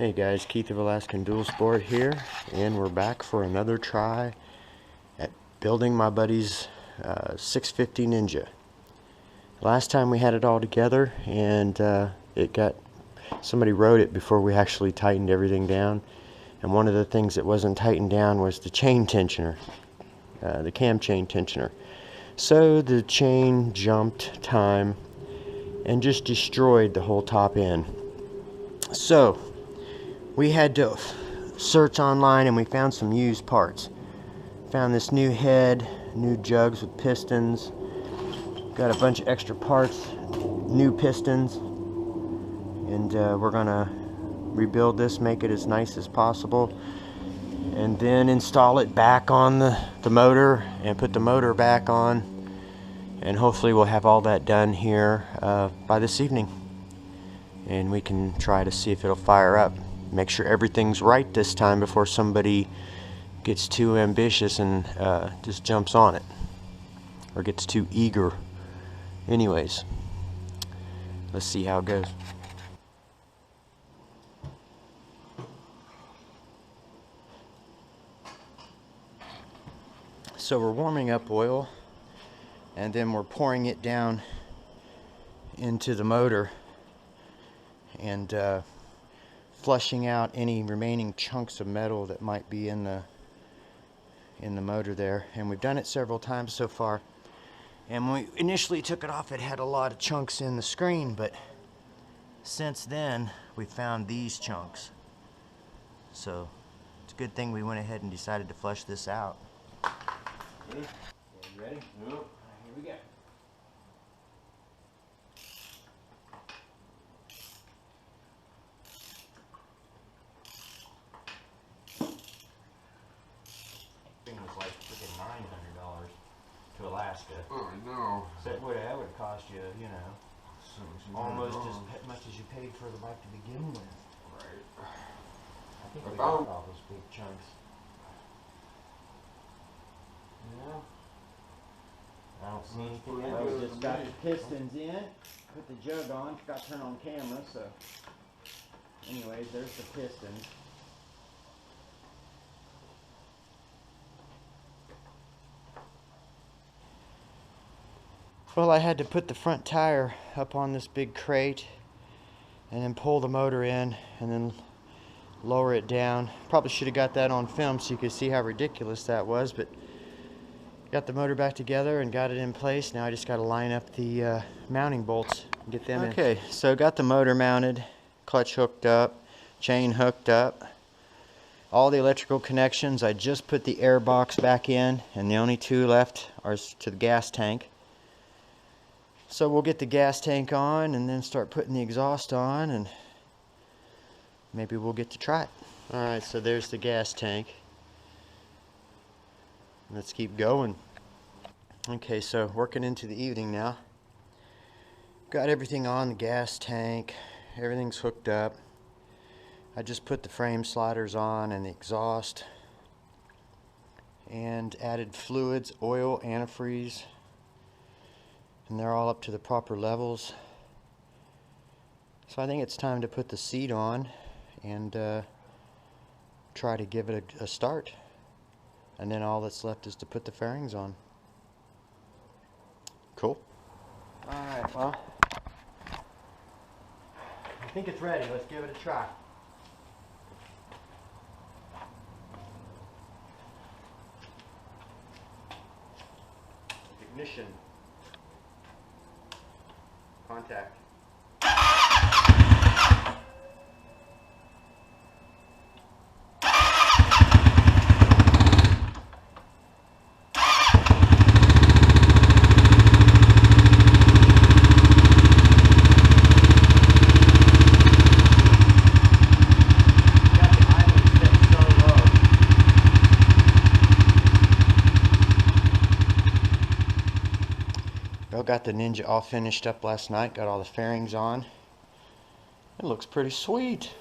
Hey guys, Keith of Alaskan Dual Sport here, and we're back for another try at building my buddy's 650 Ninja. Last time we had it all together, and somebody wrote it before we actually tightened everything down. And one of the things that wasn't tightened down was the chain tensioner, the cam chain tensioner. So the chain jumped time and just destroyed the whole top end. So we had to search online, and we found some used parts. Found this new head, new jugs with pistons, got a bunch of extra parts, new pistons, and we're gonna rebuild this, make it as nice as possible, and then install it back on the motor and put the motor back on, and hopefully we'll have all that done here by this evening, and we can try to see if it'll fire up. Make sure everything's right this time before somebody gets too ambitious and just jumps on it or gets too eager. Anyways, let's see how it goes. So we're warming up oil, and then we're pouring it down into the motor and flushing out any remaining chunks of metal that might be in the motor there. And we've done it several times so far, and when we initially took it off, it had a lot of chunks in the screen, but since then we found these chunks, so it's a good thing we went ahead and decided to flush this out. Okay. You ready? Nope. Here we go. Was like freaking $900 to Alaska. Oh no! So that would have cost you, you know, almost as much as you paid for the bike to begin with. Right. I think we got all those big chunks. Yeah. I don't see anything else. We just got the pistons in, put the jug on, forgot to turn on camera, so anyways, there's the pistons. Well, I had to put the front tire up on this big crate and then pull the motor in and then lower it down. Probably should have got that on film so you could see how ridiculous that was, but got the motor back together and got it in place. Now I just got to line up the mounting bolts and get them in. Okay, so got the motor mounted, clutch hooked up, chain hooked up, all the electrical connections. I just put the air box back in, and the only two left are to the gas tank. So we'll get the gas tank on and then start putting the exhaust on, and maybe we'll get to try it. Alright, so there's the gas tank. Let's keep going. Okay, so working into the evening now. Got everything on the gas tank. Everything's hooked up. I just put the frame sliders on and the exhaust, and added fluids, oil, antifreeze. And they're all up to the proper levels. So I think it's time to put the seat on and try to give it a start. And then all that's left is to put the fairings on. Cool. Alright, well, I think it's ready. Let's give it a try. Ignition. Contact. Well, got the Ninja all finished up last night, got all the fairings on. It looks pretty sweet.